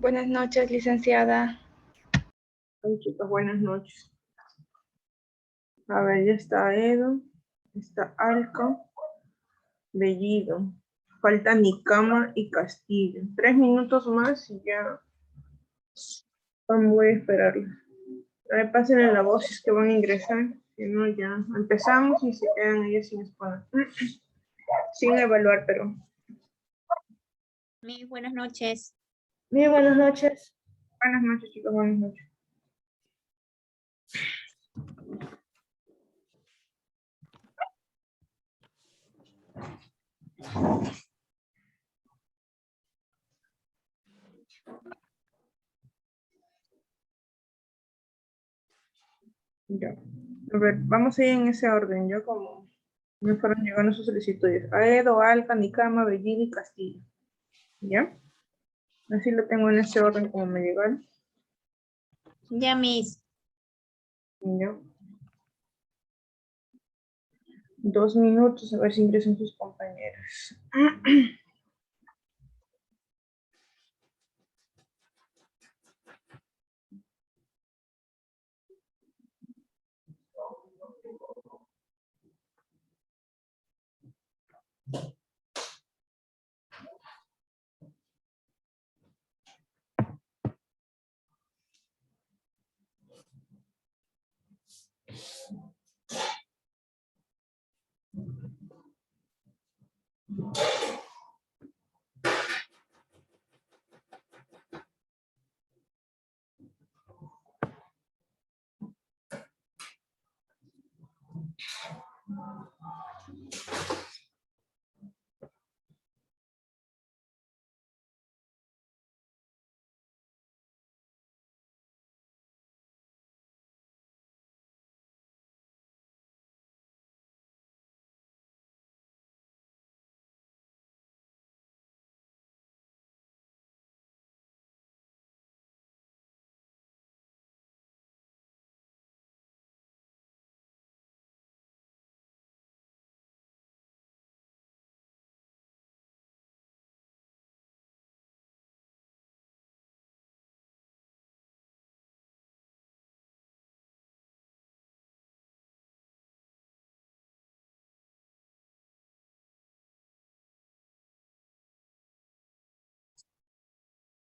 Buenas noches, licenciada. Ay, chicas, buenas noches. A ver, ya está Edo, está Alca, Bellido. Falta Nicama y Castillo. 3 minutos más y ya voy a esperarlo. A ver, pásenle la voz si es que van a ingresar. Si no, ya empezamos y se quedan ellos sin exponer. Sin evaluar, pero. Muy buenas noches. Muy buenas noches. Buenas noches, chicos, buenas noches. Ya. A ver, vamos a ir en ese orden. Yo como me fueron llegando sus solicitudes. Aedo, Alca, Nicama, Bellido y Castillo. ¿Ya? Así lo tengo en ese orden como me llegaron. Ya, Miss. ¿Ya? 2 minutos a ver si ingresan sus compañeros.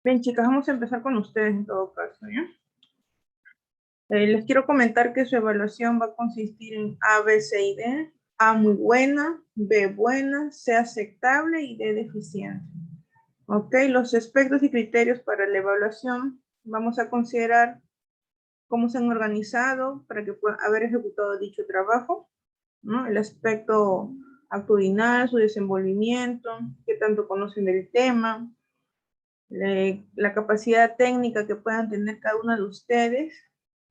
Bien, chicas, vamos a empezar con ustedes en todo caso, ¿ya? Les quiero comentar que su evaluación va a consistir en A, B, C y D. A muy buena, B buena, C aceptable y D deficiente. Ok, los aspectos y criterios para la evaluación vamos a considerar cómo se han organizado para que puedan haber ejecutado dicho trabajo, ¿no? El aspecto actitudinal, su desenvolvimiento, qué tanto conocen del tema, la capacidad técnica que puedan tener cada uno de ustedes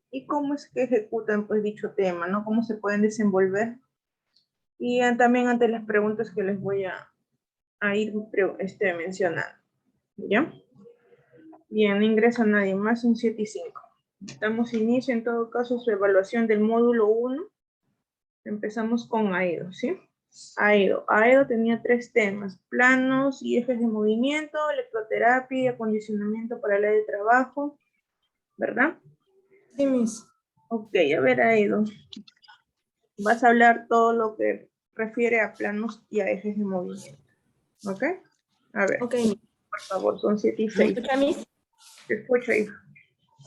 y cómo es que ejecutan pues dicho tema, ¿no? Cómo se pueden desenvolver. Y también ante las preguntas que les voy a ir mencionando, ¿ya? Bien, no ingresa nadie más, son 7 y 5. Damos inicio en todo caso a su evaluación del módulo 1. Empezamos con AEDO, ¿sí? AEDO tenía 3 temas: planos y ejes de movimiento, electroterapia y acondicionamiento para el área de trabajo, ¿verdad? Sí, Miss. Ok, a ver, AEDO. Vas a hablar todo lo que refiere a planos y a ejes de movimiento. ¿Ok? A ver, Ok, Miss. por favor, son 7 y ¿Me 6. escucha, Miss? Te escucho, hija.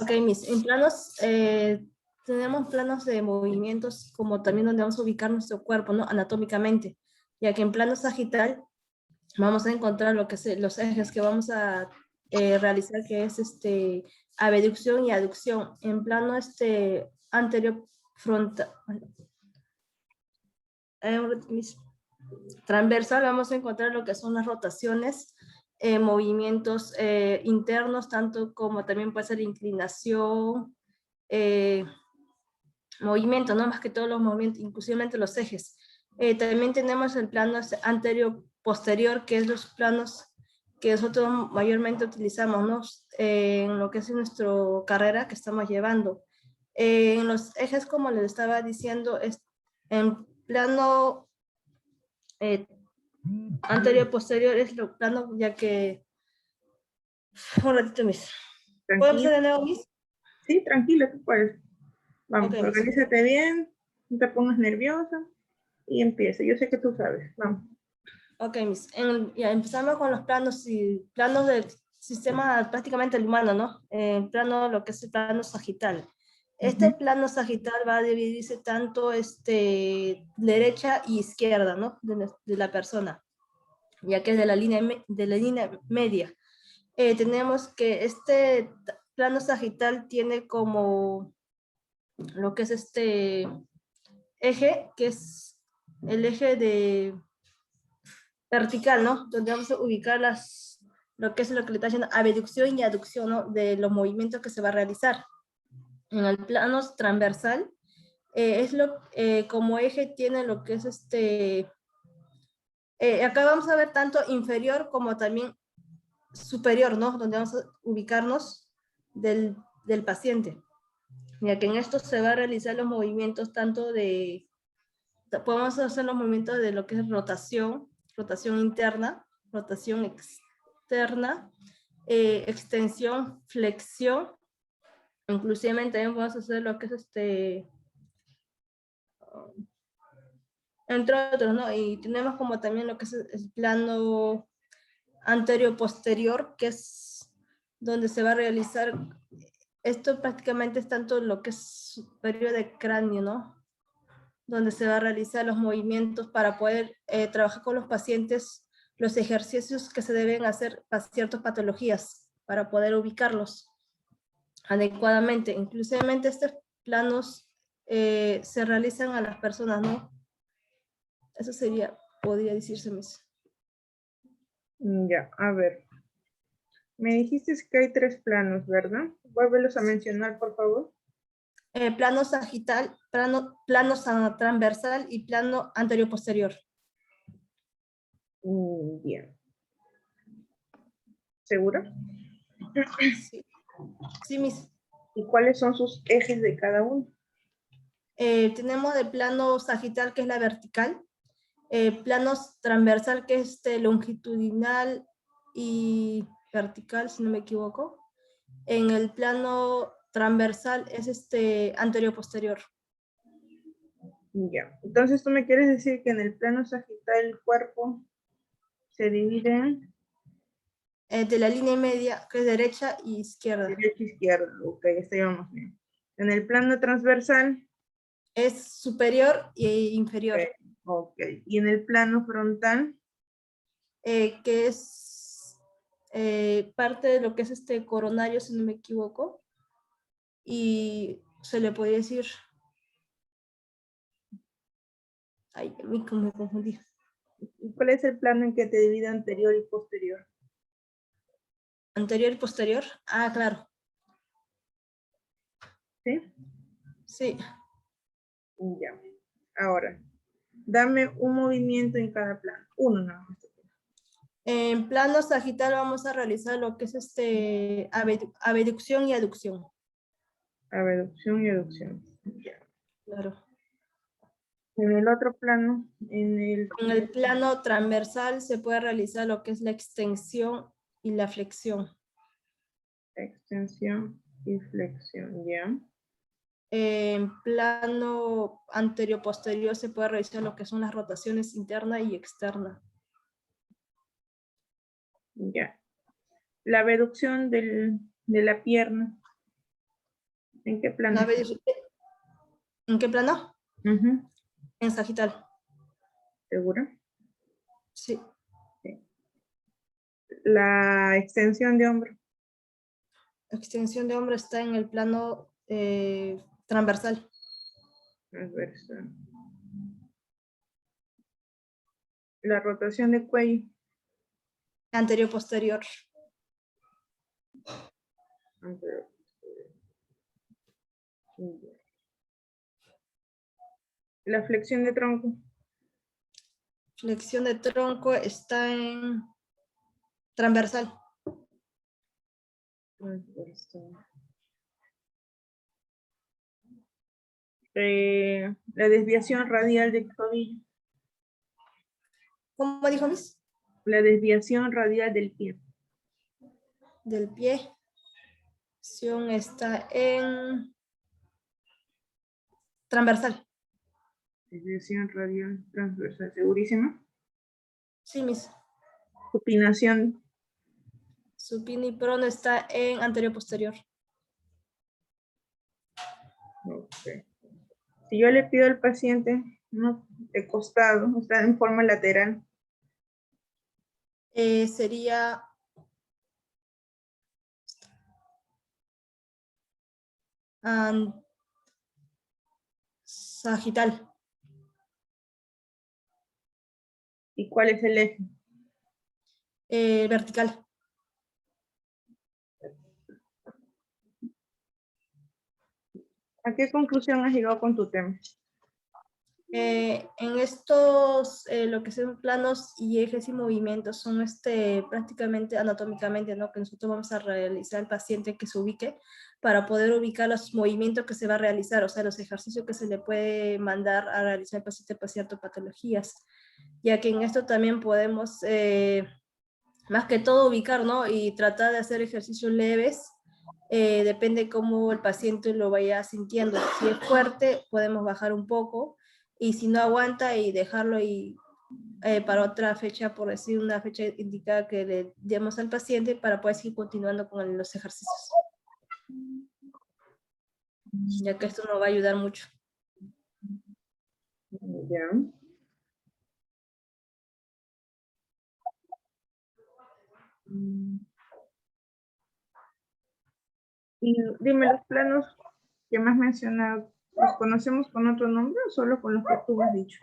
Ok, Miss. En planos, tenemos planos de movimientos como también donde vamos a ubicar nuestro cuerpo, ¿no? Anatómicamente, ya que en plano sagital vamos a encontrar lo que es, los ejes que vamos a realizar, que es abducción y aducción. En plano anterior frontal, transversal vamos a encontrar lo que son las rotaciones, movimientos internos, tanto como también puede ser inclinación, movimiento, ¿no? Más que todos los movimientos, inclusivamente los ejes. También tenemos el plano anterior-posterior, que es los planos que nosotros mayormente utilizamos, ¿no? En lo que es nuestra carrera que estamos llevando. En los ejes, como les estaba diciendo, en plano anterior-posterior es lo plano, ya que Un ratito, Miss. ¿Puedo Tranquilo. empezar de nuevo, Miss? Sí, tranquilo, tú puedes. Vamos, Ok, Miss. organízate bien, no te pongas nerviosa y empieza. Yo sé que tú sabes. Vamos. Ok, Miss. Ya empezamos con los planos y planos del sistema prácticamente el humano, ¿no? El plano, lo que es el plano sagital. Este Ujú. plano sagital va a dividirse tanto derecha y izquierda, ¿no? De la persona, ya que es de la línea media. Tenemos que este plano sagital tiene como lo que es este eje, que es el eje de vertical, ¿no? Donde vamos a ubicar lo que es lo que le está haciendo abducción y aducción, ¿no? De los movimientos que se va a realizar. En el plano transversal, como eje tiene lo que es acá vamos a ver tanto inferior como también superior, ¿no? Donde vamos a ubicarnos del paciente. Ya que en esto se va a realizar los movimientos podemos hacer los movimientos de lo que es rotación interna, rotación externa, extensión, flexión, inclusive también podemos hacer lo que es entre otros, ¿no? Y tenemos como también lo que es el plano anterior-posterior, que es donde se va a realizar, esto prácticamente es tanto lo que es superior de cráneo, ¿no? Donde se va a realizar los movimientos para poder trabajar con los pacientes, los ejercicios que se deben hacer para ciertas patologías, para poder ubicarlos adecuadamente. Inclusivamente estos planos se realizan a las personas, ¿no? Eso podría decirse, Miss. Ya, a ver. Me dijiste que hay 3 planos, ¿verdad? Vuélvelos a mencionar, por favor. Plano sagital, plano transversal y plano anterior-posterior. Bien. ¿Segura? Sí, sí, Miss. ¿Y cuáles son sus ejes de cada uno? Tenemos el plano sagital, que es la vertical, planos transversal, que es longitudinal y vertical, si no me equivoco. En el plano transversal es anterior-posterior. Ya. Entonces, ¿tú me quieres decir que en el plano sagital el cuerpo se divide en De la línea media, que es derecha y izquierda. derecha e izquierda? Ok, ya llevamos bien. En el plano transversal, Es superior e inferior. ok. Y en el plano frontal, Que es parte de lo que es coronario, si no me equivoco, y se le podría decir, ay, me confundí. ¿cuál es el plano en que te divide anterior y posterior? Anterior y posterior, claro, ¿Sí? sí. Ya. Ahora, dame un movimiento en cada plano. Uno nada más. En plano sagital vamos a realizar lo que es abducción y aducción. Abducción y aducción. Ya. Claro. En el otro plano, en el plano transversal se puede realizar lo que es la extensión y la flexión. extensión y flexión, ya. En plano anterior-posterior se puede realizar lo que son las rotaciones interna y externa. Ya. La abducción de la pierna. ¿En qué plano? ¿En qué plano? Uh-huh. En sagital. ¿Segura? Sí. Sí. La extensión de hombro. Extensión de hombro está en el plano transversal. Transversal. La rotación de cuello. Anterior-posterior. Anterior. La flexión de tronco. Flexión de tronco está en transversal. La desviación radial del tobillo. ¿Cómo dijo Miss? La desviación radial del pie. del pie. Acción está en transversal. Desviación radial transversal, segurísima. Sí, mis. Supinación. Supino y prono está en anterior posterior. Okay. Si yo le pido al paciente, no, de costado, o sea, en forma lateral, Sería sagital. ¿y cuál es el eje? Vertical. ¿A qué conclusión has llegado con tu tema? En estos, lo que son planos y ejes y movimientos, son prácticamente anatómicamente, ¿no? Que nosotros vamos a realizar al paciente que se ubique para poder ubicar los movimientos que se va a realizar, o sea, los ejercicios que se le puede mandar a realizar al paciente para ciertas patologías, ya que en esto también podemos, más que todo, ubicar, ¿no? Y tratar de hacer ejercicios leves. Depende cómo el paciente lo vaya sintiendo. Si es fuerte, podemos bajar un poco, y si no aguanta, y dejarlo para otra fecha, por decir una fecha indicada que le demos al paciente para poder seguir continuando con los ejercicios. Ya que esto nos va a ayudar mucho. Ya. Y dime, los planos que me has mencionado, ¿los conocemos con otro nombre o solo con los que tú has dicho?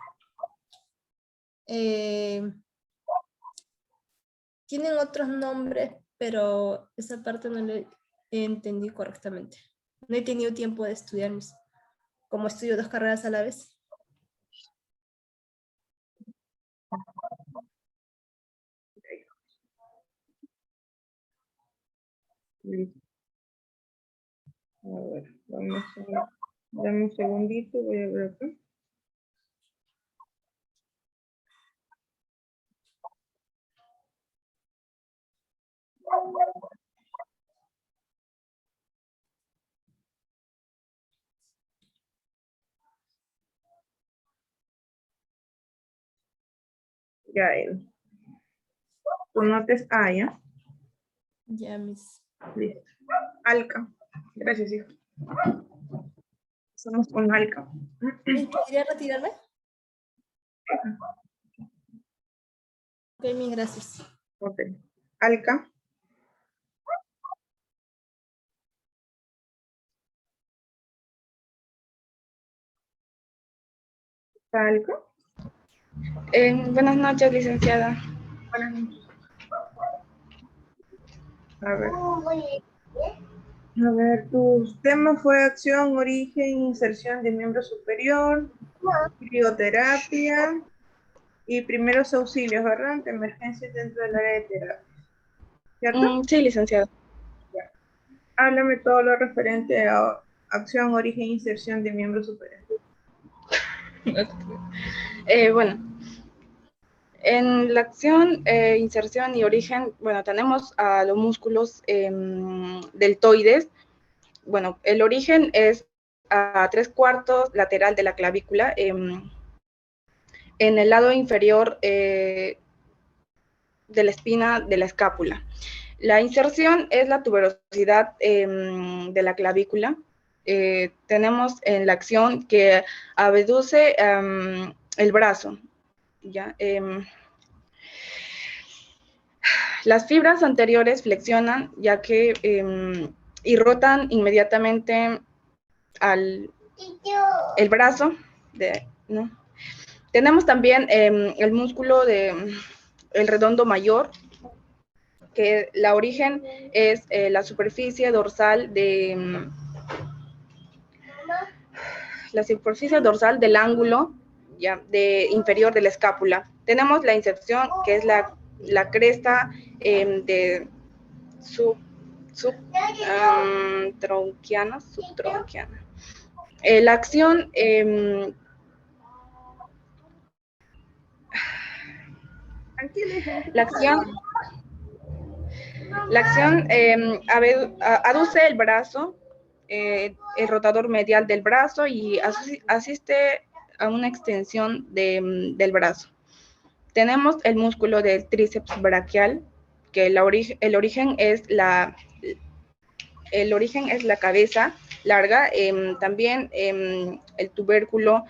Tienen otros nombres, pero esa parte no la entendí correctamente. No he tenido tiempo de estudiarlos. Como estudio 2 carreras a la vez. Listo. A ver, dame un segundito, voy a ver acá. Ya, tu nota es A, ¿ya? Ya, mis. Listo. Alca. Gracias, hijo. Estamos con Alca. ¿Podría retirarme? Ok, mis gracias. Ok. Alca. ¿Está Alca? Buenas noches, licenciada. Buenas noches. A ver, tu tema fue acción, origen, inserción de miembro superior, crioterapia y primeros auxilios, ¿verdad? Ante emergencias dentro del área de terapia. ¿Cierto? Sí, licenciada. Háblame todo lo referente a acción, origen, inserción de miembro superior. Bueno, en la acción, inserción y origen, bueno, tenemos a los músculos deltoides. Bueno, el origen es a 3/4 lateral de la clavícula, en el lado inferior de la espina de la escápula. La inserción es la tuberosidad de la clavícula. Tenemos en la acción que abduce el brazo, ¿ya? Las fibras anteriores flexionan, ya que y rotan inmediatamente el brazo, ¿no? Tenemos también el músculo el redondo mayor, que la origen es la superficie dorsal del ángulo, ya, inferior de la escápula. Tenemos la inserción, que es la cresta de subtronquiana. La acción La acción aduce el brazo, el rotador medial del brazo y asiste a una extensión del brazo. Tenemos el músculo del tríceps braquial, que el origen es la cabeza larga, también el tubérculo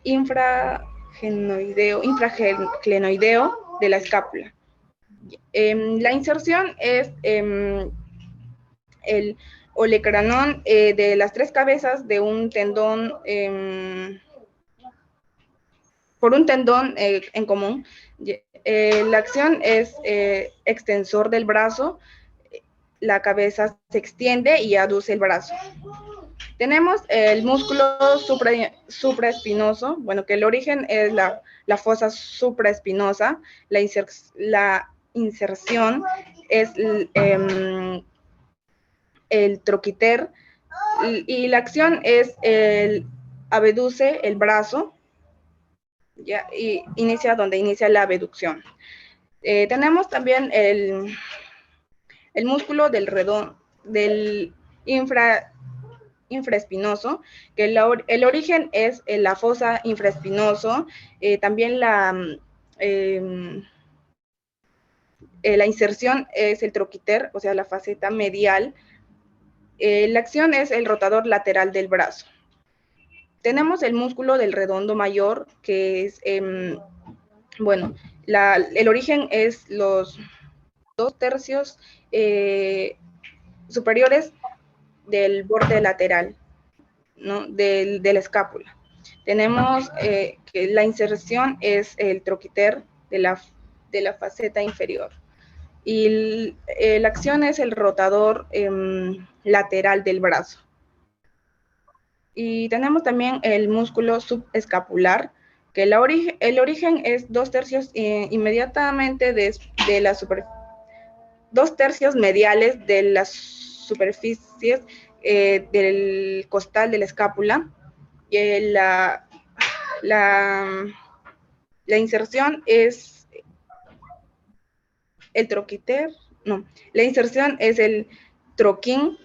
infragenoideo de la escápula. La inserción es el olecranón de las tres cabezas de un tendón, por un tendón en común. La acción es extensor del brazo, la cabeza se extiende y aduce el brazo. Tenemos el músculo supraespinoso, bueno, que el origen es la fosa supraespinosa, la inserción es el troquiter, y la acción es el abduce el brazo, ¿ya? Y inicia donde inicia la abducción. Tenemos también el músculo del infraespinoso, que el origen es la fosa infraespinoso, también la inserción es el troquiter, o sea, la faceta medial. La acción es el rotador lateral del brazo. Tenemos el músculo del redondo mayor, que es, bueno, el origen es los 2/3 superiores del borde lateral, ¿no? de la escápula. Tenemos que la inserción es el troquiter de la faceta inferior. Y la acción es el rotador lateral del brazo. Y tenemos también el músculo subescapular, que el origen es 2/3 inmediatamente de la superficie, 2/3 mediales de las superficies del costal de la escápula. Y la inserción es el troquiter, no, la inserción es el troquín.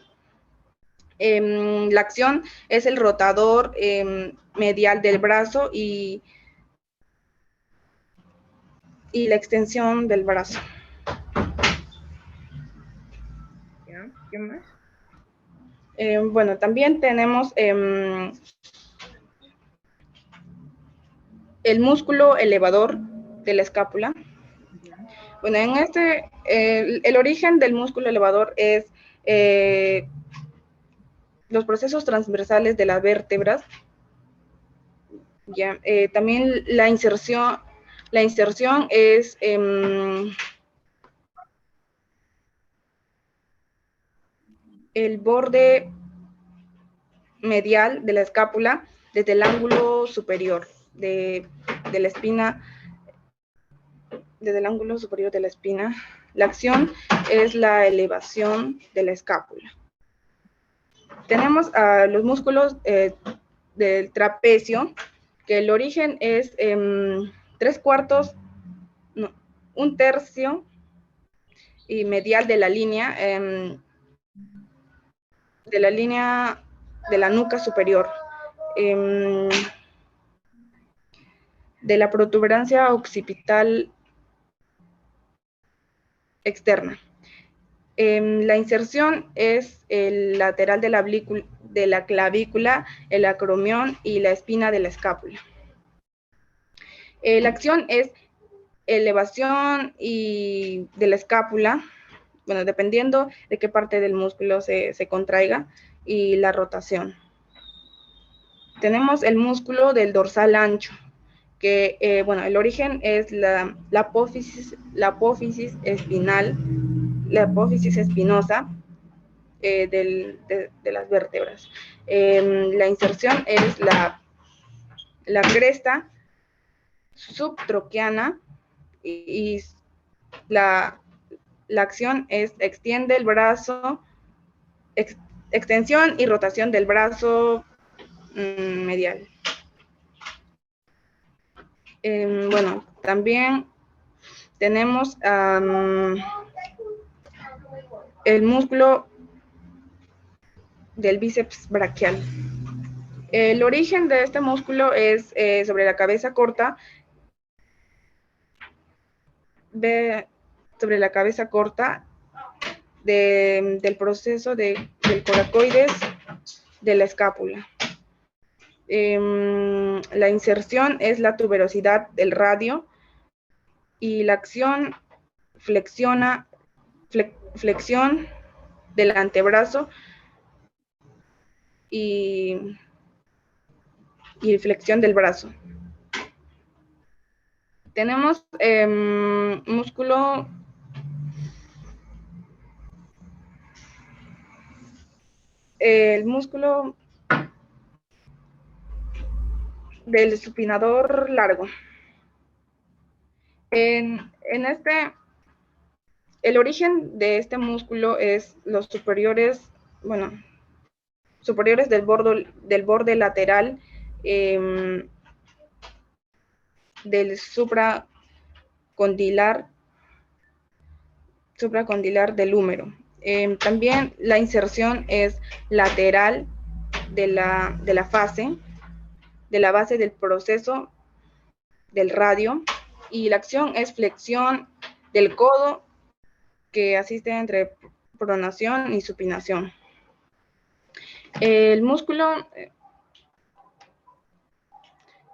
La acción es el rotador medial del brazo y la extensión del brazo. ¿Ya? ¿Qué más? Bueno, también tenemos el músculo elevador de la escápula. Bueno, en el origen del músculo elevador es los procesos transversales de las vértebras. Ya, también la inserción es el borde medial de la escápula desde el ángulo superior de la espina, desde el ángulo superior de la espina. La acción es la elevación de la escápula. Tenemos los músculos del trapecio, que el origen es 3/4, no, 1/3 y medial de la línea de la nuca superior, de la protuberancia occipital externa. La inserción es el lateral de la clavícula, el acromión y la espina de la escápula. La acción es elevación de la escápula, bueno, dependiendo de qué parte del músculo se contraiga, y la rotación. Tenemos el músculo del dorsal ancho, que, bueno, el origen es la apófisis espinal, la apófisis espinosa de las vértebras. La inserción es la cresta subtroquiana y la acción es extiende el brazo, extensión y rotación del brazo medial. Bueno, también tenemos el músculo del bíceps braquial. El origen de este músculo es sobre la cabeza corta, del proceso del coracoides de la escápula. La inserción es la tuberosidad del radio y la acción flexión del antebrazo y flexión del brazo. Tenemos músculo el músculo del supinador largo. El origen de este músculo es los superiores del borde lateral del supracondilar del húmero. También la inserción es lateral de la base del proceso del radio, y la acción es flexión del codo que asiste entre pronación y supinación.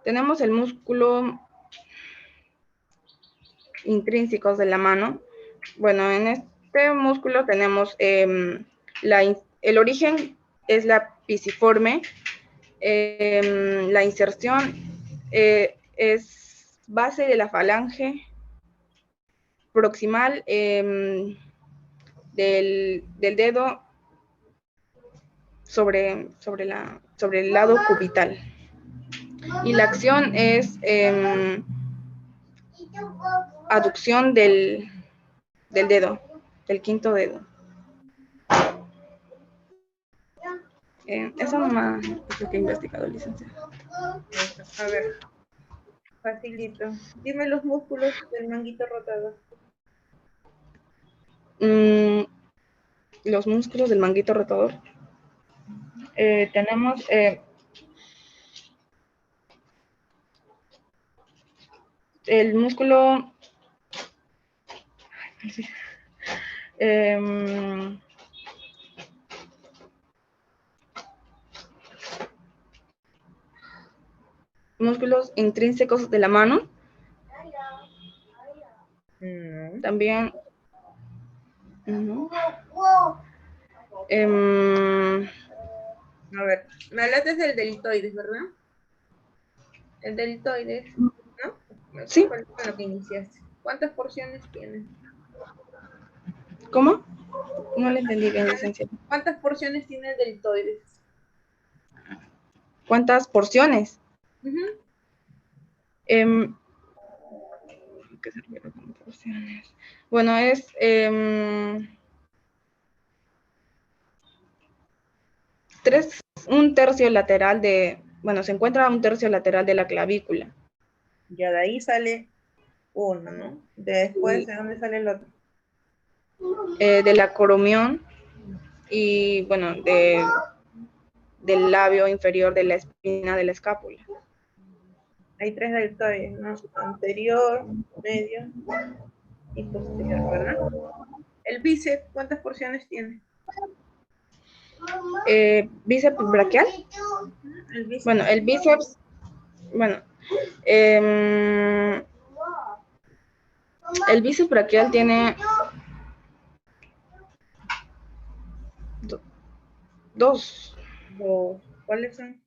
Tenemos el músculo intrínsecos de la mano. Bueno, en este músculo tenemos el origen es la pisiforme, la inserción es base de la falange proximal del dedo sobre el lado cubital. Y la acción es aducción del dedo, del quinto dedo. Eso nomás es lo que he investigado, licenciada. A ver, facilito. Dime los músculos del manguito rotador. Los músculos del manguito rotador. Tenemos el músculo músculos intrínsecos de la mano. También a ver, me hablaste del deltoides, ¿verdad? El deltoides, ¿no? Sí. Fue con lo que iniciaste. ¿Cuántas porciones tiene? ¿Cómo? No le entendí bien, licenciada. ¿Cuántas porciones tiene el deltoides? ¿Cuántas porciones? ¿Qué se refiere con porciones? Bueno, es un tercio lateral se encuentra un tercio lateral de la clavícula. Ya de ahí sale uno, ¿no? Después, ¿de dónde sale el otro? De la coromión y, bueno, del labio inferior de la espina de la escápula. Hay 3 deltoides, ¿no? Anterior, medio y posterior, ¿verdad? El bíceps, ¿cuántas porciones tiene? ¿Bíceps braquial? El bíceps. Bueno, el bíceps, el bíceps braquial tiene dos. ¿Cuáles son?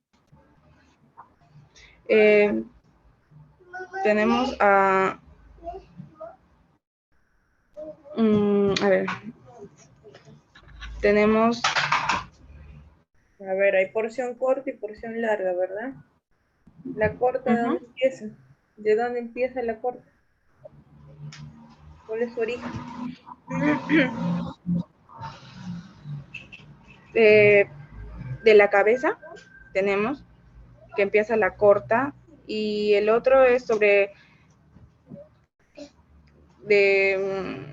Tenemos a ver, tenemos, a ver, hay porción corta y porción larga, ¿verdad? La corta, ¿de dónde empieza? ¿De dónde empieza la corta? ¿Cuál es su origen? De la cabeza tenemos que empieza la corta y el otro es sobre del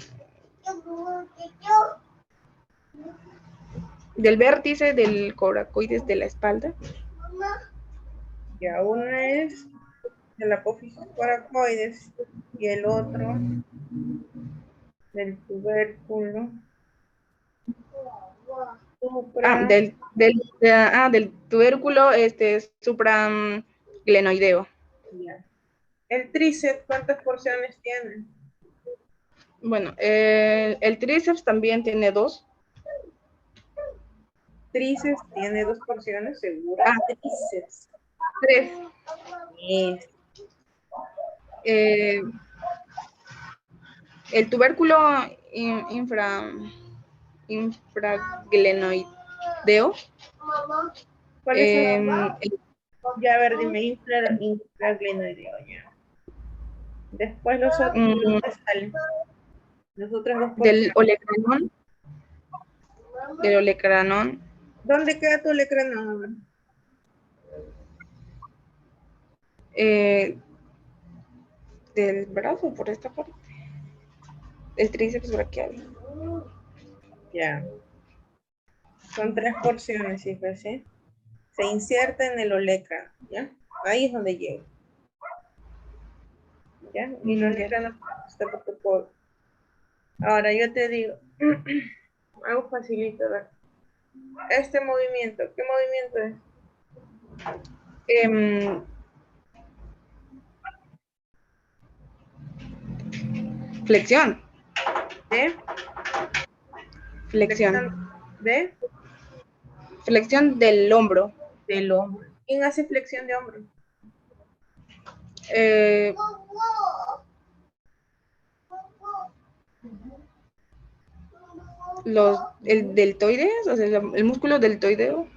vértice del coracoides de la espalda. Ya, uno es del apófisis coracoides y el otro del tubérculo Del tubérculo supraglenoideo. Ya. El tríceps, ¿cuántas porciones tiene? Bueno, el tríceps también tiene 2. Tríceps tiene 2 porciones, segura. Tríceps. 3. Es. El tubérculo infraglenoideo. ¿Cuál es el? El Ya, a ver, dime, infraglenoideo, ya. Después los otros, ¿de dónde salen? Los otros 2 del porciones. olecranón. ¿Dónde queda tu olecranón? A ver. Del brazo, por esta parte. El tríceps braquial. Ya. Son 3 porciones, ¿sí? Se inserta en el olecrano, ¿ya? Ahí es donde llega. ¿Ya? Y el olecrano está por tu codo. Ahora yo te digo, algo facilito, ¿verdad? Este movimiento, ¿qué movimiento es? Flexión. ¿De? Flexión. ¿De? Flexión del hombro. Del hombro. ¿Quién hace flexión de hombro? El deltoides, o sea, el músculo deltoideo.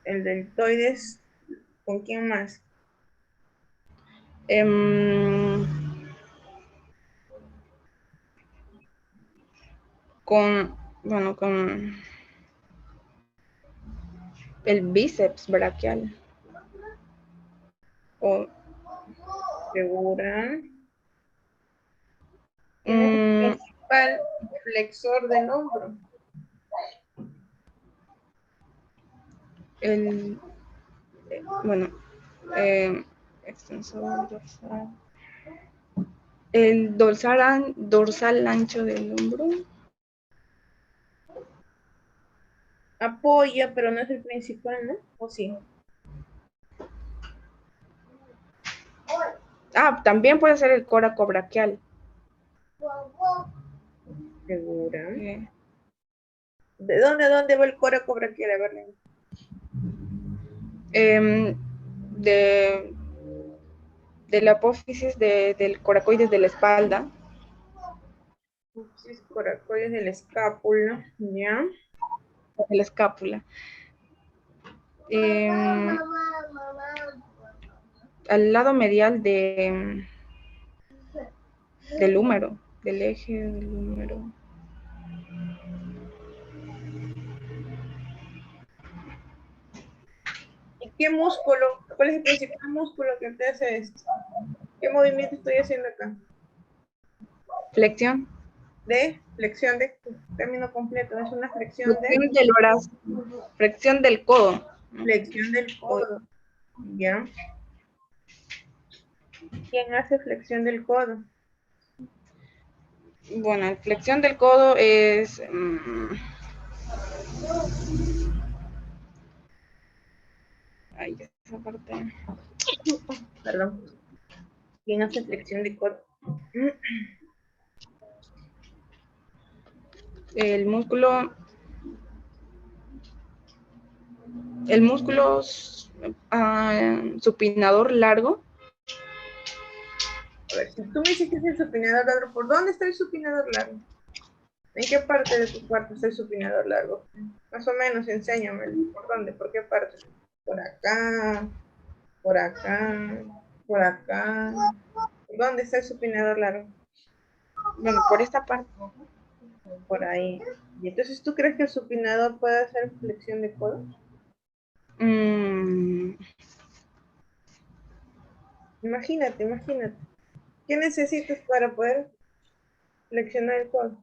El deltoides, ¿con quién más? Con el bíceps braquial. ¿Segura? ¿Quién es el principal flexor del hombro? Extensor dorsal. El dorsal ancho del hombro. Apoya, pero no es el principal, ¿no? ¿O sí? También puede ser el coracobraquial. ¿Segura? ¿De dónde va el coracobraquial? A ver. Del apófisis del coracoides de la espalda. Apófisis coracoides de la escápula, ¿ya? De la escápula. Al lado medial del húmero, del eje del húmero. ¿Y qué músculo? ¿Cuál es el principal músculo que te hace esto? ¿Qué movimiento estoy haciendo acá? Flexión. De flexión de término completo, es una flexión Flexión del brazo. Flexión del codo. Flexión del codo, ¿ya? ¿Quién hace flexión del codo? Bueno, flexión del codo es... esa parte. Perdón. ¿Quién hace flexión de codo? El músculo supinador largo. A ver, si tú me dices que es el supinador largo, ¿por dónde está el supinador largo? ¿En qué parte de tu cuerpo está el supinador largo? Más o menos, enséñame. ¿Por dónde? ¿Por qué parte? Por acá, por acá, por acá. ¿Por dónde está el supinador largo? Bueno, por esta parte. Por ahí. ¿Y entonces tú crees que el supinador puede hacer flexión de codo? Imagínate, imagínate. ¿Qué necesitas para poder seleccionar el codo?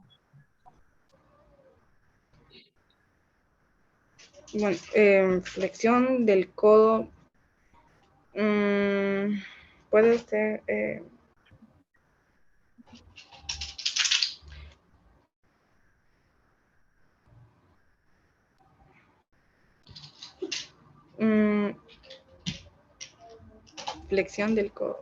Bueno, flexión del codo. Puede ser. Flexión del codo.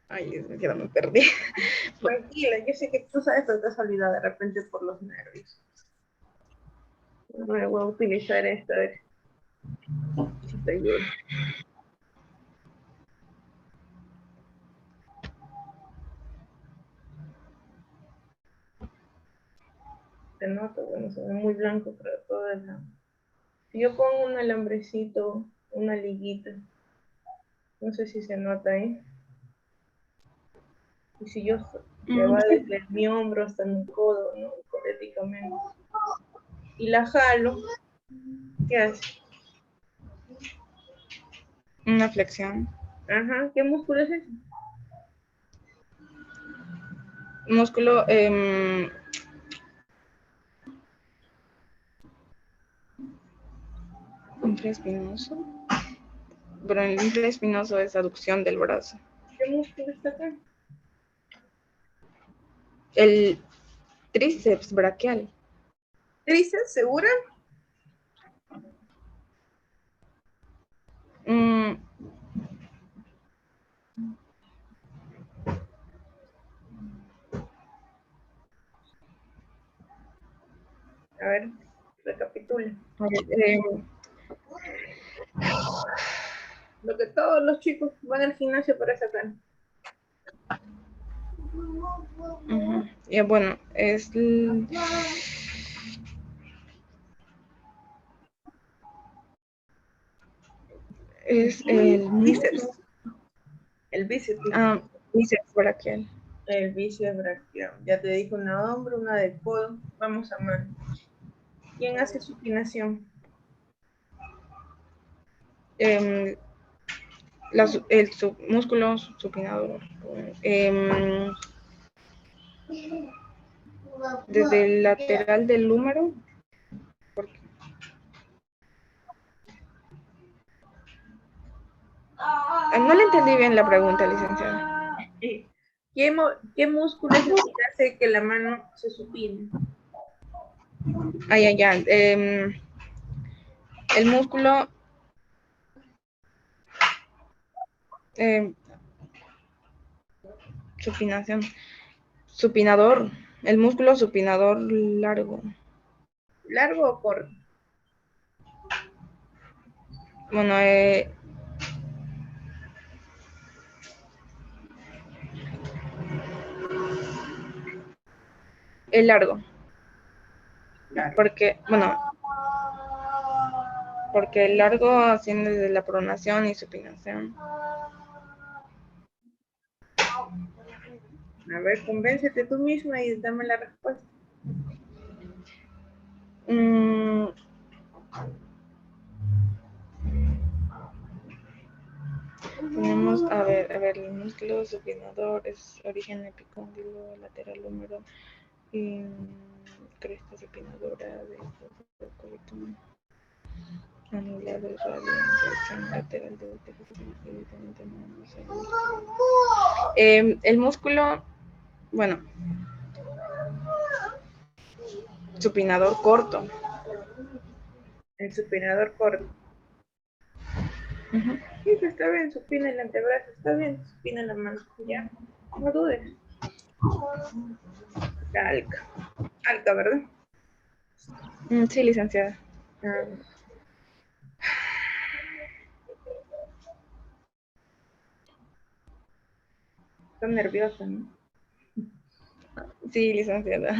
Ay, ya me perdí. Tranquila, yo sé que tú sabes, pero te has olvidado de repente por los nervios. Me voy a utilizar esto, a ver si te ayuda. Se nota, bueno, se ve muy blanco, pero todo el lado. Si yo pongo un alambrecito, una liguita, no sé si se nota ahí. Y si yo se va Sí, desde mi hombro hasta mi codo, ¿no? Hipotéticamente. Y la jalo, ¿qué hace? una flexión. Ajá, ¿qué músculo es ese? Músculo. Infraespinoso. Pero el infraespinoso es aducción del brazo. ¿Qué músculo está acá? El tríceps braquial. ¿Tríceps, segura? Mm, A ver, recapitula. a ver, Lo que todos los chicos van al gimnasio para sacar. ya bueno, es el bíceps. El bíceps. Bíceps braquial. El bíceps braquial. Ya te dije una de hombro, una de codo. Vamos a mano. ¿Quién hace supinación? Em, el músculo supinador. Em, desde el lateral del húmero. Porque, no le entendí bien la pregunta, licenciada. ¿Qué músculo es el que hace que la mano se supine? Ya. El músculo. em, supinación. Supinador. El músculo supinador largo. ¿Largo o corto? Bueno, el largo. Largo. Porque el largo asciende desde la pronación y supinación. A ver, convéncete tú misma y dame la respuesta. Tenemos, a ver, el músculo supinador es origen epicóndilo, lateral húmero y cresta supinadora de colitón, anular del radio, inserción lateral del el músculo, bueno, supinador corto. El supinador corto. Sí, pues está bien, supina el antebrazo, está bien, supina la mano, ya, no dudes. Calca, calca, ¿verdad? Sí, licenciada. Ah, está nerviosa, ¿no? Sí, licenciada.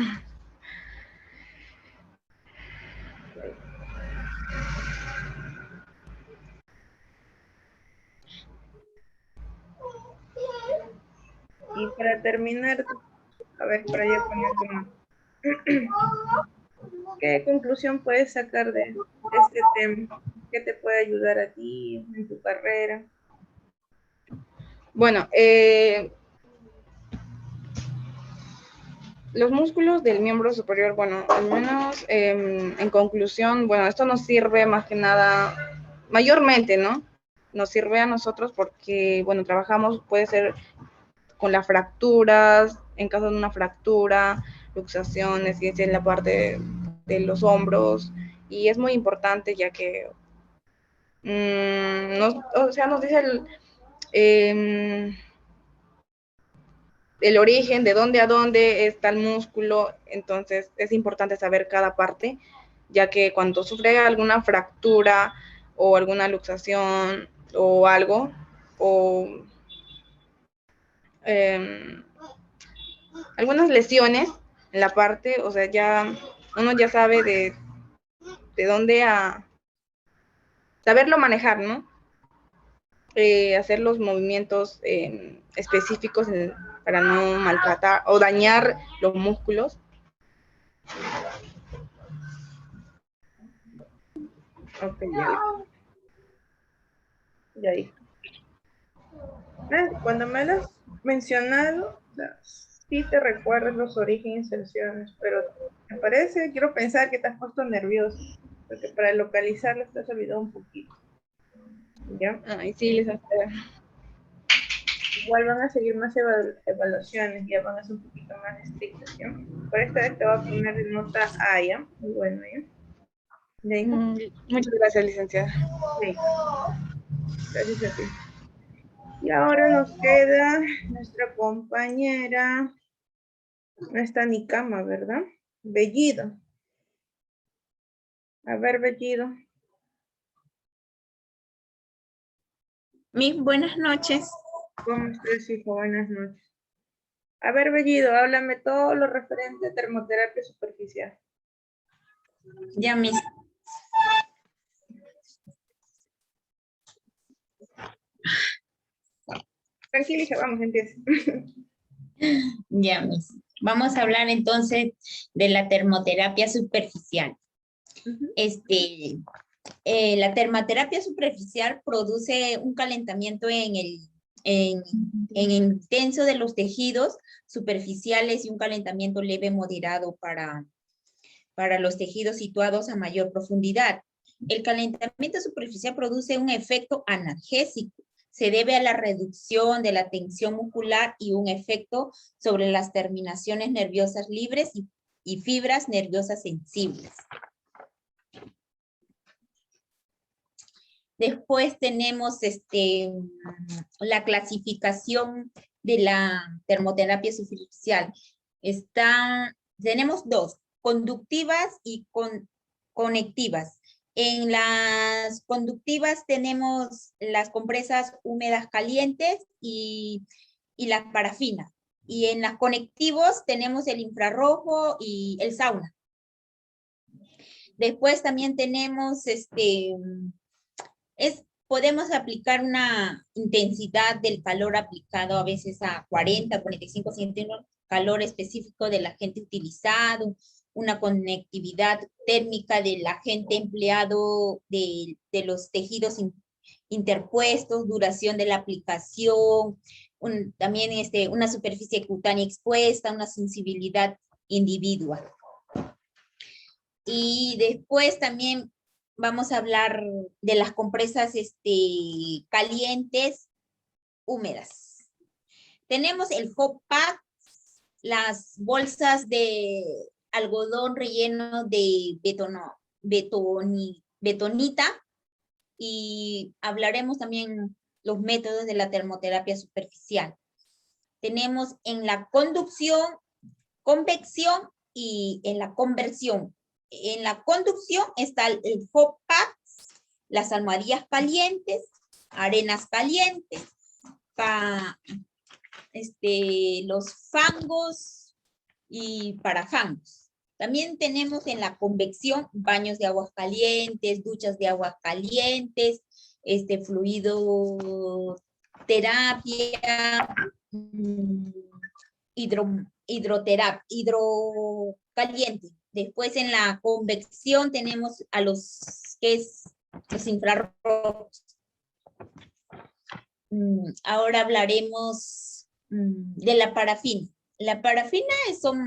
Y para terminar, a ver, para ya ponerte una. ¿Qué conclusión puedes sacar de este tema? ¿Qué te puede ayudar a ti en tu carrera? Bueno, los músculos del miembro superior, bueno, al menos en conclusión, bueno, esto nos sirve más que nada, mayormente, ¿no? Nos sirve a nosotros porque, bueno, trabajamos, puede ser con las fracturas, en caso de una fractura, luxaciones, y es en la parte de los hombros, y es muy importante ya que, o sea, nos dice el origen, de dónde a dónde está el músculo, entonces es importante saber cada parte, ya que cuando sufre alguna fractura o alguna luxación o algo, o algunas lesiones en la parte, o sea, ya uno ya sabe de dónde a saberlo manejar, ¿no? Hacer los movimientos específicos para no maltratar o dañar los músculos. Ok, Y ahí. Cuando me lo has mencionado, o sea, sí te recuerdas los orígenes y inserciones, pero me parece, quiero pensar que te has puesto nervioso, porque para localizarlo te has olvidado un poquito. ¿Ya? Ay, sí, les espero. Igual van a seguir más evaluaciones, ya van a ser un poquito más estrictas, ¿ya? Por esta vez te voy a poner de nota A, ¿ya? Muy bueno, ¿ya? ¿Ya, hija? Muchas gracias, licenciada. Sí, gracias a ti. Y ahora nos queda nuestra compañera, no está ni cama, ¿verdad? Bellido. A ver, Bellido. Mis buenas noches. ¿Cómo estás, hijo? Buenas noches. A ver, Bellido, háblame todo lo referente a termoterapia superficial. Ya, mis. Tranquila, hija, vamos, empieza. Ya, mis. Vamos a hablar entonces de la termoterapia superficial. La termoterapia superficial produce un calentamiento en intenso de los tejidos superficiales y un calentamiento leve moderado para los tejidos situados a mayor profundidad. El calentamiento superficial produce un efecto analgésico. Se debe a la reducción de la tensión muscular y un efecto sobre las terminaciones nerviosas libres y fibras nerviosas sensibles. Después tenemos la clasificación de la termoterapia superficial. Tenemos dos, conductivas y conectivas. En las conductivas tenemos las compresas húmedas calientes y las parafinas. Y en las conectivos tenemos el infrarrojo y el sauna. Después también tenemos podemos aplicar una intensidad del calor aplicado a veces a 40, 45 centígrados, calor específico del agente utilizado, una conectividad térmica del agente empleado de los tejidos interpuestos, duración de la aplicación, también una superficie cutánea expuesta, una sensibilidad individual. Y después también vamos a hablar de las compresas calientes húmedas. Tenemos el hot pack, las bolsas de algodón relleno de betonita, y hablaremos también los métodos de la termoterapia superficial. Tenemos en la conducción, convección y en la conversión. En la conducción está el hot pack, las almohadillas calientes, arenas calientes, los fangos y parafangos. También tenemos en la convección baños de aguas calientes, duchas de aguas calientes, fluido terapia, hidrocaliente. Después en la convección tenemos a los que es los infrarrojos. Ahora hablaremos de la parafina. La parafina son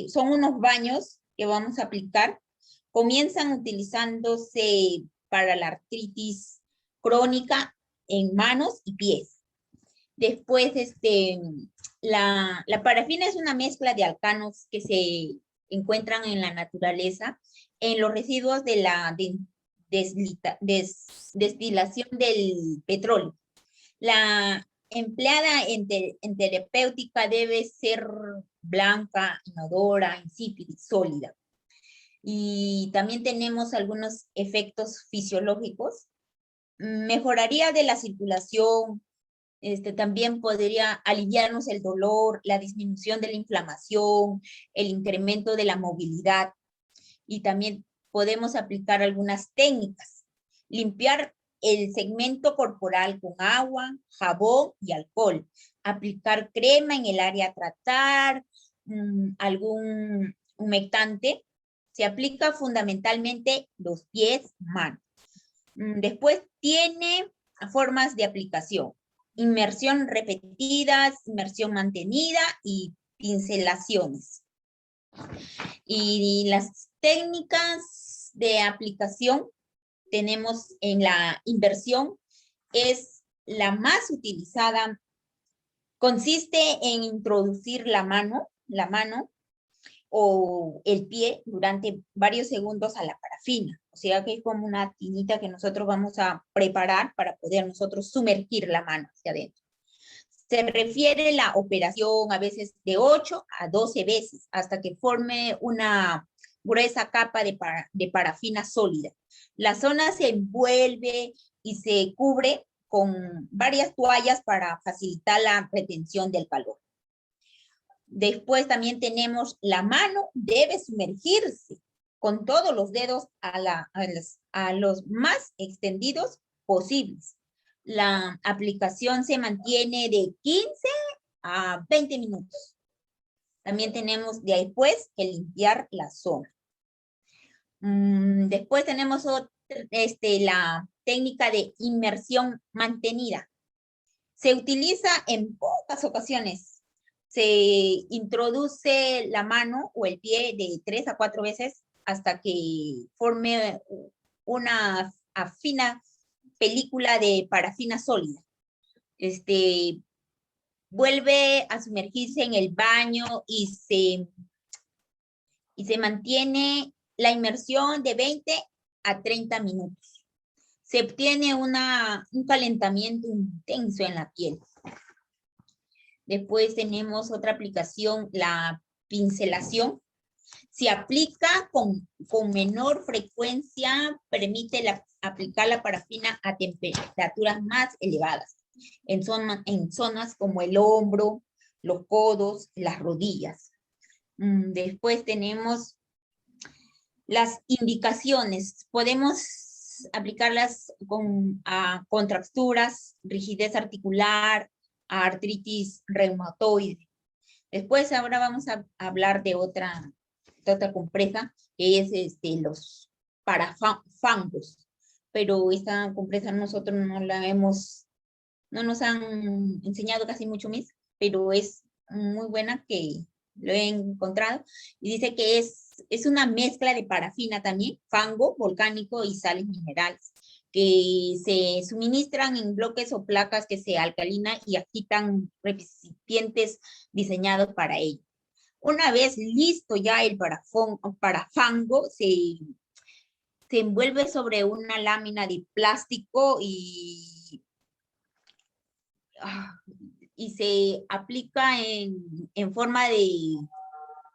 son unos baños que vamos a aplicar. Comienzan utilizándose para la artritis crónica en manos y pies. Después, la parafina es una mezcla de alcanos que se encuentran en la naturaleza, en los residuos de la destilación del petróleo. La empleada en terapéutica debe ser blanca, inodora, insípida y sólida. Y también tenemos algunos efectos fisiológicos. Mejoraría de la circulación, también podría aliviarnos el dolor, la disminución de la inflamación, el incremento de la movilidad. Y también podemos aplicar algunas técnicas. Limpiar el segmento corporal con agua, jabón y alcohol. Aplicar crema en el área a tratar, algún humectante. Se aplica fundamentalmente los pies, manos. Después tiene formas de aplicación. Inmersión repetidas, inmersión mantenida y pincelaciones. Y las técnicas de aplicación tenemos en la inversión, es la más utilizada. Consiste en introducir la mano o el pie durante varios segundos a la parafina. O sea que es como una tinita que nosotros vamos a preparar para poder nosotros sumergir la mano hacia adentro. Se refiere la operación a veces de 8 a 12 veces hasta que forme una gruesa capa de parafina sólida. La zona se envuelve y se cubre con varias toallas para facilitar la retención del calor. Después también tenemos la mano debe sumergirse con todos los dedos a los más extendidos posibles. La aplicación se mantiene de 15 a 20 minutos. También tenemos después que limpiar la zona. Después tenemos la técnica de inmersión mantenida. Se utiliza en pocas ocasiones. Se introduce la mano o el pie de 3 a 4 veces hasta que forme una fina película de parafina sólida. Vuelve a sumergirse en el baño y se mantiene la inmersión de 20 a 30 minutos. Se obtiene un calentamiento intenso en la piel. Después tenemos otra aplicación, la pincelación. Se aplica con menor frecuencia, permite aplicar la parafina a temperaturas más elevadas, en zonas como el hombro, los codos, las rodillas. Después tenemos las indicaciones. Podemos aplicarlas a contracturas, rigidez articular, a artritis reumatoide. Después ahora vamos a hablar de otra compresa, que es los parafangos. Pero esta compresa nosotros no nos han enseñado casi mucho más, pero es muy buena, que lo he encontrado. Y dice que es una mezcla de parafina también, fango volcánico y sales minerales, que se suministran en bloques o placas que se alcalinan y agitan recipientes diseñados para ello. Una vez listo ya el parafango, se envuelve sobre una lámina de plástico y se aplica en forma de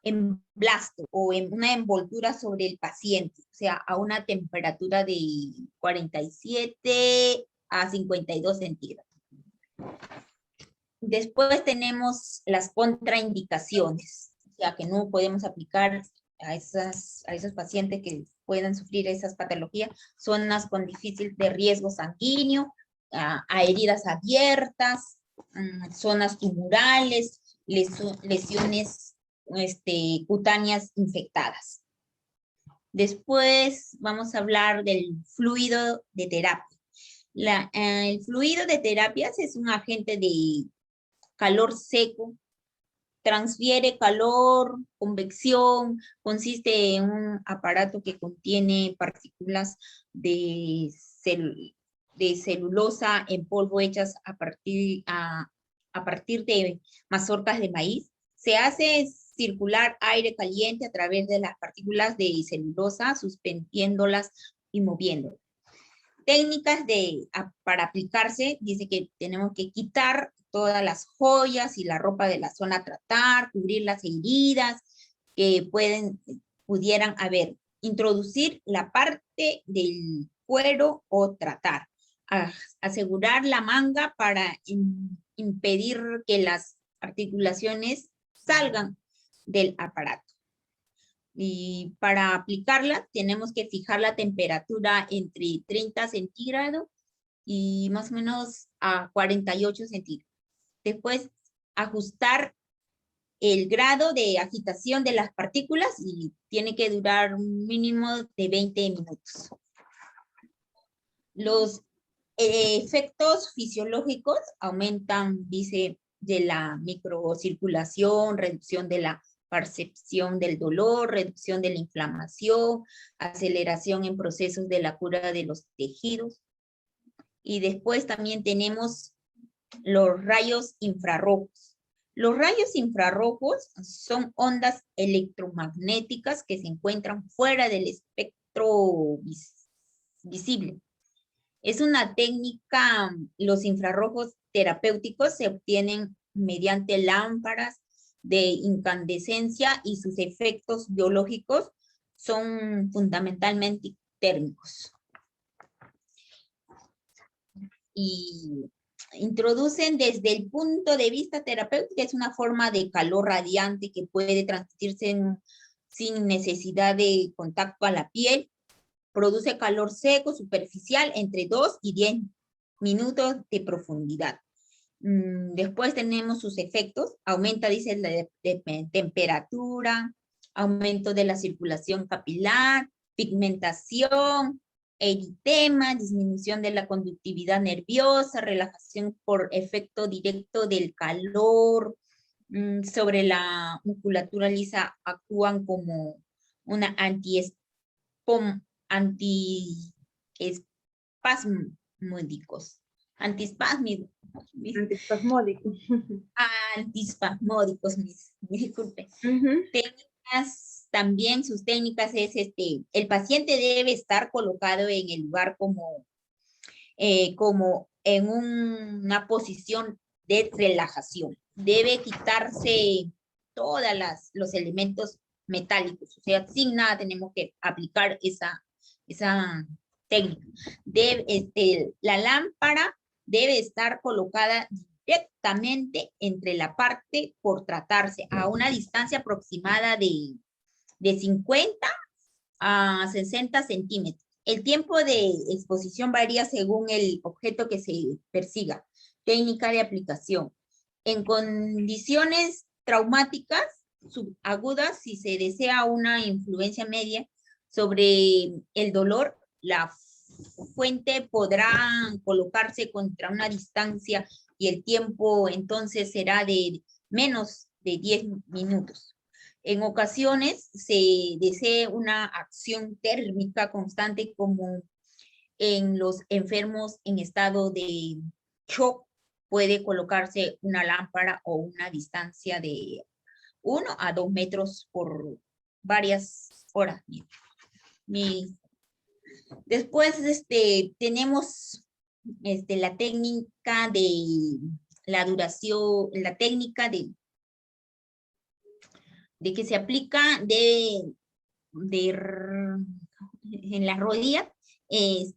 emblasto o en una envoltura sobre el paciente, o sea, a una temperatura de 47 a 52 centígrados. Después tenemos las contraindicaciones, o sea, que no podemos aplicar a esos pacientes que puedan sufrir esas patologías, zonas con difícil de riesgo sanguíneo, a heridas abiertas, zonas tumorales, lesiones cutáneas infectadas. Después vamos a hablar del fluido de terapia. El fluido de terapias es un agente de calor seco, transfiere calor, convección, consiste en un aparato que contiene partículas de celulosa en polvo hechas a partir de mazorcas de maíz. Se hace circular aire caliente a través de las partículas de celulosa, suspendiéndolas y moviéndolas. Técnicas para aplicarse, dice que tenemos que quitar todas las joyas y la ropa de la zona a tratar, cubrir las heridas que pudieran haber, introducir la parte del cuero o tratar, asegurar la manga para impedir que las articulaciones salgan del aparato. Y para aplicarla tenemos que fijar la temperatura entre 30 centígrados y más o menos a 48 centígrados. Después ajustar el grado de agitación de las partículas y tiene que durar un mínimo de 20 minutos. Los efectos fisiológicos aumentan, dice, de la microcirculación, reducción de la percepción del dolor, reducción de la inflamación, aceleración en procesos de la cura de los tejidos. Y después también tenemos los rayos infrarrojos. Los rayos infrarrojos son ondas electromagnéticas que se encuentran fuera del espectro visible. Es una técnica, los infrarrojos terapéuticos se obtienen mediante lámparas de incandescencia y sus efectos biológicos son fundamentalmente térmicos. Y introducen desde el punto de vista terapéutico, es una forma de calor radiante que puede transmitirse sin necesidad de contacto a la piel. Produce calor seco, superficial, entre 2 y 10 minutos de profundidad. Después tenemos sus efectos. Aumenta, dice, la temperatura, aumento de la circulación capilar, pigmentación, eritema, disminución de la conductividad nerviosa, relajación por efecto directo del calor. Sobre la musculatura lisa actúan como una antiespasmódicos. Antiespasmódicos, disculpe. Técnicas, también sus técnicas es el paciente debe estar colocado en el lugar como en una posición de relajación. Debe quitarse todos los elementos metálicos, o sea, sin nada tenemos que aplicar esa técnica. La lámpara debe estar colocada directamente entre la parte por tratarse a una distancia aproximada de 50 a 60 centímetros. El tiempo de exposición varía según el objeto que se persiga. Técnica de aplicación. En condiciones traumáticas subagudas, si se desea una influencia media sobre el dolor, la fuente podrá colocarse contra una distancia y el tiempo entonces será de menos de 10 minutos. En ocasiones se desea una acción térmica constante como en los enfermos en estado de shock, puede colocarse una lámpara o una distancia de 1 a 2 metros por varias horas. Después tenemos la técnica de la duración, la técnica de que se aplica en la rodilla. Es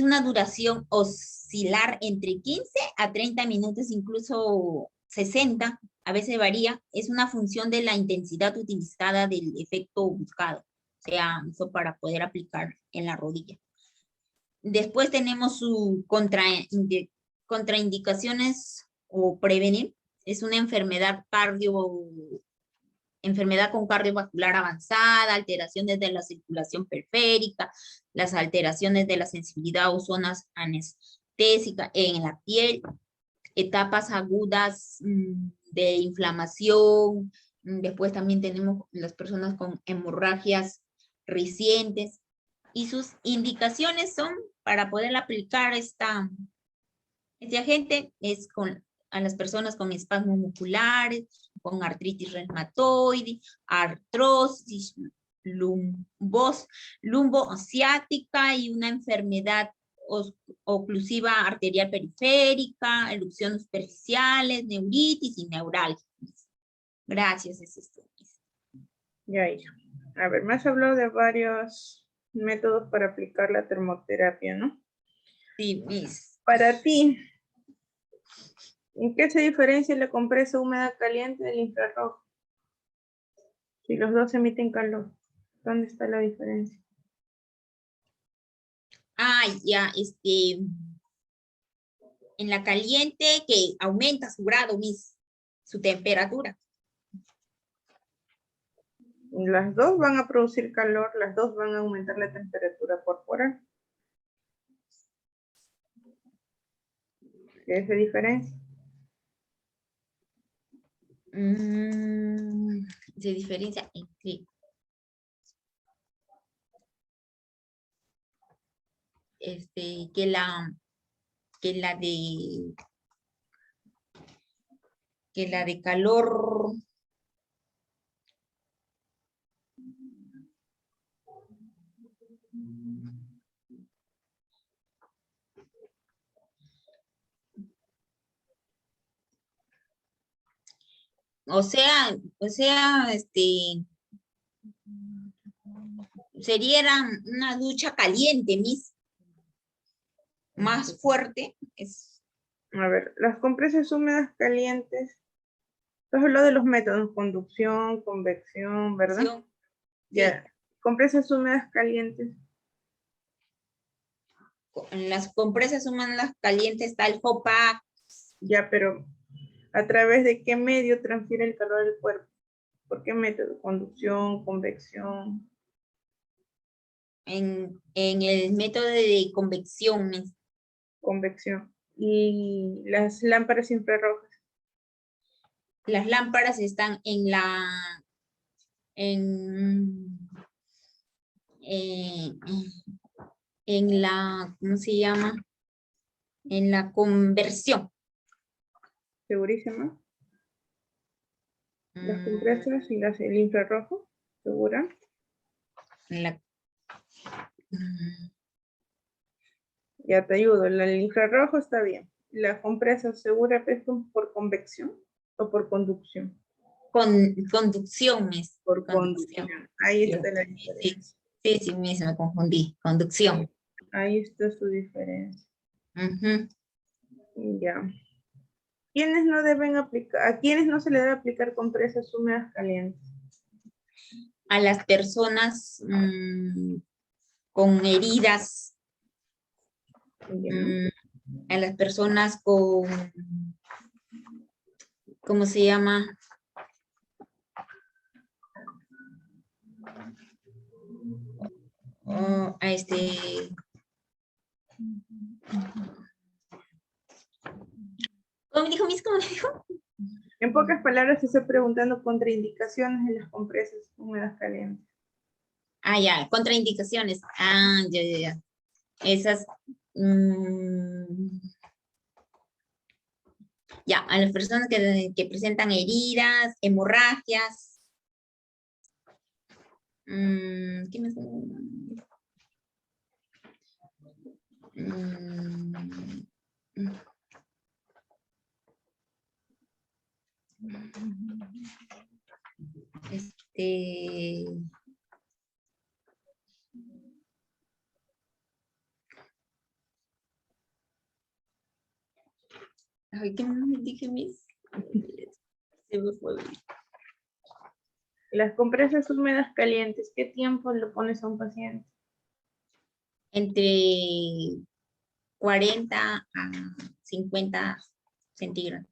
una duración oscilar entre 15 a 30 minutos, incluso 60, a veces varía. Es una función de la intensidad utilizada del efecto buscado, o sea, eso para poder aplicar en la rodilla. Después tenemos su contraindicaciones o prevenir. Es una enfermedad enfermedad con cardiovascular avanzada, alteraciones de la circulación periférica, las alteraciones de la sensibilidad o zonas anestésicas en la piel, etapas agudas de inflamación. Después también tenemos las personas con hemorragias recientes, y sus indicaciones son para poder aplicar este agente es a las personas con espasmos musculares, con artritis reumatoide, artrosis lumboasiática y una enfermedad oclusiva arterial periférica, erupciones superficiales, neuritis y neuralgia. Gracias, es esto. Ya. A ver, me has hablado de varios métodos para aplicar la termoterapia, ¿no? Sí, Miss. Para ti, ¿en qué se diferencia la compresa húmeda caliente del infrarrojo? Si los dos emiten calor, ¿dónde está la diferencia? Ya, en la caliente que aumenta su grado, su temperatura. Las dos van a producir calor, las dos van a aumentar la temperatura corporal. ¿Qué se diferencia? Se diferencia entre que la de calor sería una ducha caliente, más fuerte. A ver, las compresas húmedas calientes, estás hablando de los métodos, conducción, convección, ¿verdad? Ya, compresas húmedas calientes. En las compresas húmedas calientes está el HOPA. Ya, pero ¿a través de qué medio transfiere el calor del cuerpo? ¿Por qué método? Conducción, convección. En el método de convección. Convección. Y las lámparas infrarrojas. Las lámparas están en la, ¿cómo se llama? En la conversión. ¿Segurísima? Las compresas y el infrarrojo, ¿segura? Ya te ayudo, el infrarrojo está bien. ¿La compresa segura es por convección o por conducción? Conducción, Por conducción. Ahí está la diferencia. Sí, me confundí. Conducción. Ahí está su diferencia. Uh-huh. Ya. ¿Quiénes no deben aplicar, a quiénes no se le debe aplicar compresas húmedas calientes? A las personas con heridas. A las personas con, ¿cómo se llama? ¿Cómo me dijo, Miss? ¿Cómo me dijo? En pocas palabras, te estoy preguntando contraindicaciones de las compresas húmedas calientes. Ya, contraindicaciones. Ya. Esas. Ya, a las personas que presentan heridas, hemorragias. ¿Qué más? Ay, ¿qué me dije, Miss? Se me fue. Las compresas húmedas calientes, ¿qué tiempo le pones a un paciente? Entre 40 a 50 centígrados.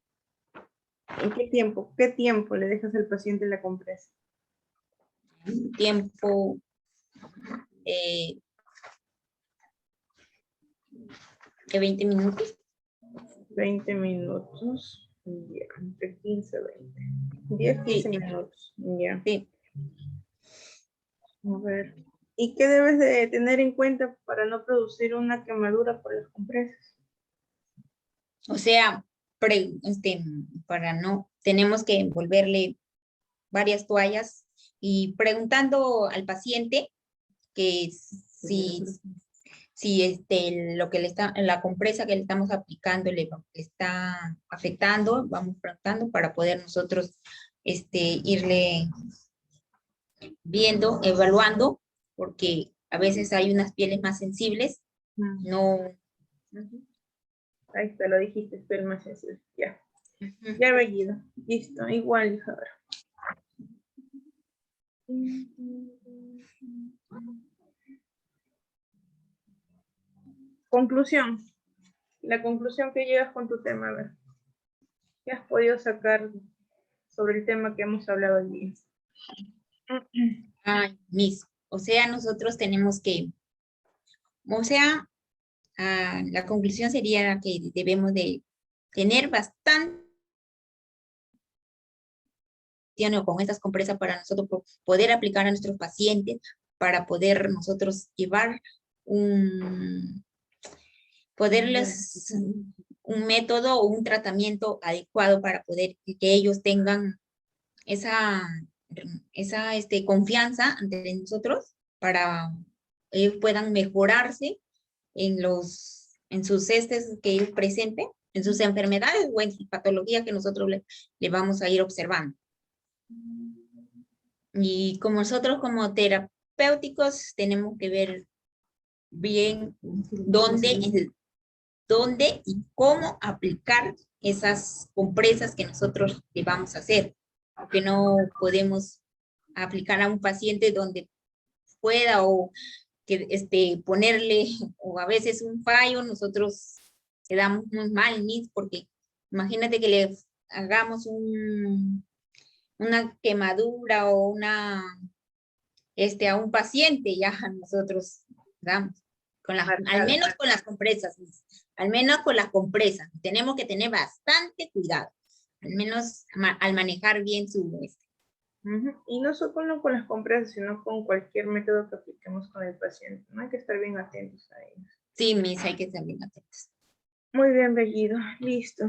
¿En qué tiempo? ¿Qué tiempo le dejas al paciente la compresa? Tiempo, 20 minutos. 20 minutos. Ya, entre 15 y 20. 10, 15 Sí. minutos. Ya. Sí. A ver. ¿Y qué debes de tener en cuenta para no producir una quemadura por las compresas? O sea, para no, tenemos que envolverle varias toallas y preguntando al paciente que si lo que le está, la compresa que le estamos aplicando le está afectando, vamos preguntando para poder nosotros irle viendo, evaluando, porque a veces hay unas pieles más sensibles, no. Ujú. Ahí está, lo dijiste, espera más sensible. Ya. Ujú. Ya Bellido. Listo, igual, hija. A ver. Conclusión. La conclusión que llegas con tu tema, a ver. ¿Qué has podido sacar sobre el tema que hemos hablado el día? Ay, o sea, nosotros tenemos que, o sea, la conclusión sería que debemos de tener bastante con estas compresas para nosotros poder aplicar a nuestros pacientes, para poder nosotros llevar poderles un método o un tratamiento adecuado para poder que ellos tengan esa confianza ante nosotros, para ellos puedan mejorarse en sus que ellos presenten, en sus enfermedades o en sus patologías que nosotros le vamos a ir observando. Y como nosotros como terapéuticos tenemos que ver bien dónde y cómo aplicar esas compresas que nosotros le vamos a hacer, porque no podemos aplicar a un paciente donde pueda o que ponerle o a veces un fallo, nosotros quedamos muy mal, porque imagínate que le hagamos una quemadura o a un paciente, ya nosotros damos al menos con las compresas, al menos con las compresas, tenemos que tener bastante cuidado, al menos al manejar bien su. Y no solo con las compresas, sino con cualquier método que apliquemos con el paciente, ¿no? Hay que estar bien atentos a ellos. Sí, hay que estar bien atentos. Muy bien, Bellido. Listo.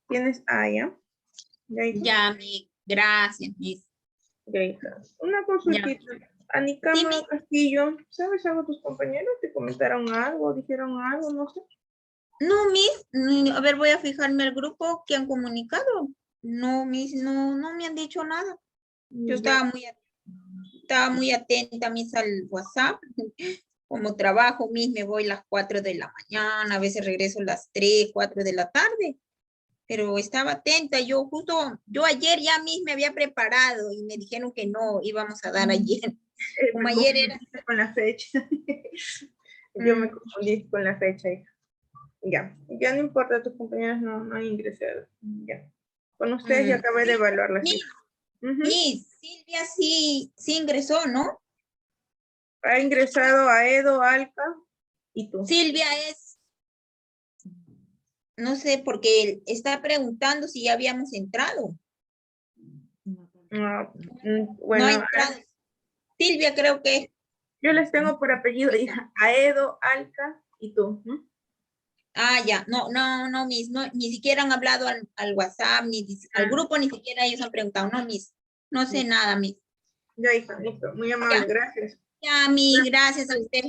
¿Tienes ya? Ya, gracias, Miss. Una consultita. Anicama Sí, Castillo, ¿sabes algo de tus compañeros? ¿Te comentaron algo? ¿Dijeron algo? No sé. No, Miss, a ver, voy a fijarme el grupo que han comunicado. No, Miss, no me han dicho nada. Yo estaba muy atenta, Miss, al WhatsApp. Como trabajo, Miss, me voy a las 4 de la mañana, a veces regreso a las 3, 4 de la tarde. Pero estaba atenta, yo ayer ya Miss me había preparado y me dijeron que no íbamos a dar ayer. Como ayer era. Con la fecha. Yo me confundí con la fecha. Ya no importa, tus compañeros no han ingresado. Ya. Con ustedes ya acabé de evaluar la cifra. Miss, Silvia sí ingresó, ¿no? Ha ingresado a Edo, Alca y tú. Silvia no sé, porque está preguntando si ya habíamos entrado. Bueno, no ha entrado. Silvia creo que. Yo les tengo por apellido, a Edo, Alca y tú. Ya, no, Miss, ni siquiera han hablado al WhatsApp, ni al grupo, ni siquiera ellos han preguntado, no, Miss, no sé nada, Miss. Ya, hija, listo, muy amable, gracias. Ya, Miss, gracias a usted.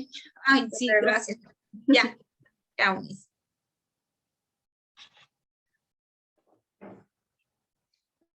Ay, sí, gracias. Ya, chao, Miss.